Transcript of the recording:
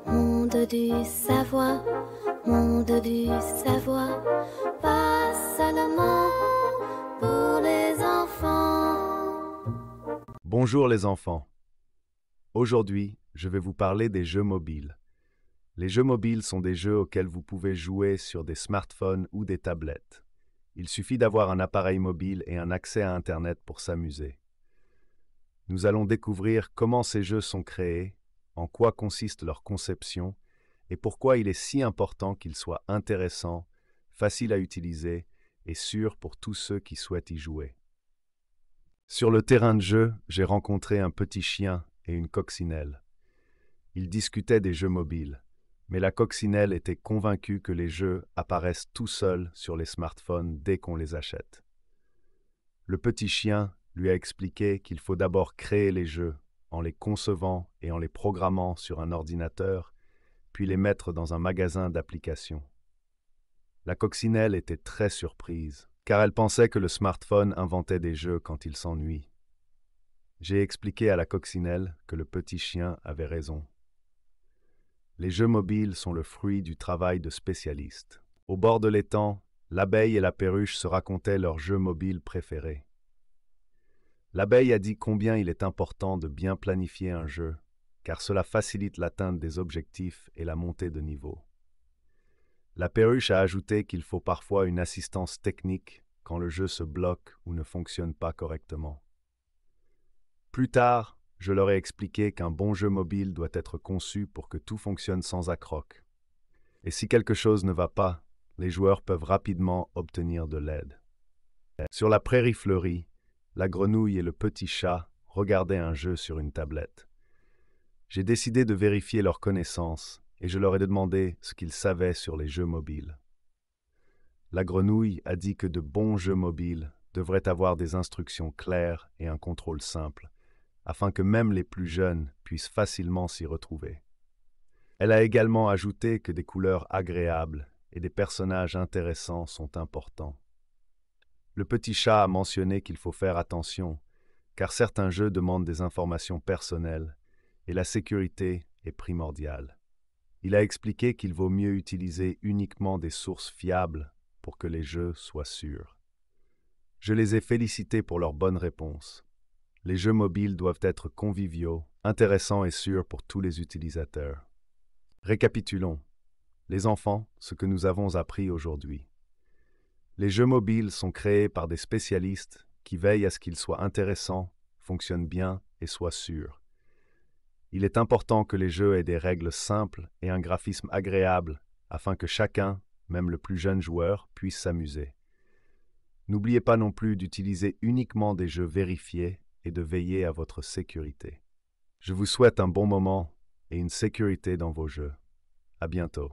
Monde du Savoie, monde du Savoie, pas seulement pour les enfants. Bonjour les enfants. Aujourd'hui, je vais vous parler des jeux mobiles. Les jeux mobiles sont des jeux auxquels vous pouvez jouer sur des smartphones ou des tablettes. Il suffit d'avoir un appareil mobile et un accès à Internet pour s'amuser. Nous allons découvrir comment ces jeux sont créés, en quoi consiste leur conception et pourquoi il est si important qu'ils soient intéressants, faciles à utiliser et sûrs pour tous ceux qui souhaitent y jouer. Sur le terrain de jeu, j'ai rencontré un petit chien et une coccinelle. Ils discutaient des jeux mobiles, mais la coccinelle était convaincue que les jeux apparaissent tout seuls sur les smartphones dès qu'on les achète. Le petit chien lui a expliqué qu'il faut d'abord créer les jeux en les concevant et en les programmant sur un ordinateur, puis les mettre dans un magasin d'applications. La coccinelle était très surprise, car elle pensait que le smartphone inventait des jeux quand il s'ennuie. J'ai expliqué à la coccinelle que le petit chien avait raison. Les jeux mobiles sont le fruit du travail de spécialistes. Au bord de l'étang, l'abeille et la perruche se racontaient leurs jeux mobiles préférés. L'abeille a dit combien il est important de bien planifier un jeu, car cela facilite l'atteinte des objectifs et la montée de niveau. La perruche a ajouté qu'il faut parfois une assistance technique quand le jeu se bloque ou ne fonctionne pas correctement. Plus tard, je leur ai expliqué qu'un bon jeu mobile doit être conçu pour que tout fonctionne sans accroc. Et si quelque chose ne va pas, les joueurs peuvent rapidement obtenir de l'aide. Sur la prairie fleurie, la grenouille et le petit chat regardaient un jeu sur une tablette. J'ai décidé de vérifier leurs connaissances et je leur ai demandé ce qu'ils savaient sur les jeux mobiles. La grenouille a dit que de bons jeux mobiles devraient avoir des instructions claires et un contrôle simple, afin que même les plus jeunes puissent facilement s'y retrouver. Elle a également ajouté que des couleurs agréables et des personnages intéressants sont importants. Le petit chat a mentionné qu'il faut faire attention, car certains jeux demandent des informations personnelles et la sécurité est primordiale. Il a expliqué qu'il vaut mieux utiliser uniquement des sources fiables pour que les jeux soient sûrs. Je les ai félicités pour leurs bonnes réponses. Les jeux mobiles doivent être conviviaux, intéressants et sûrs pour tous les utilisateurs. Récapitulons. Les enfants, ce que nous avons appris aujourd'hui. Les jeux mobiles sont créés par des spécialistes qui veillent à ce qu'ils soient intéressants, fonctionnent bien et soient sûrs. Il est important que les jeux aient des règles simples et un graphisme agréable afin que chacun, même le plus jeune joueur, puisse s'amuser. N'oubliez pas non plus d'utiliser uniquement des jeux vérifiés et de veiller à votre sécurité. Je vous souhaite un bon moment et une sécurité dans vos jeux. À bientôt.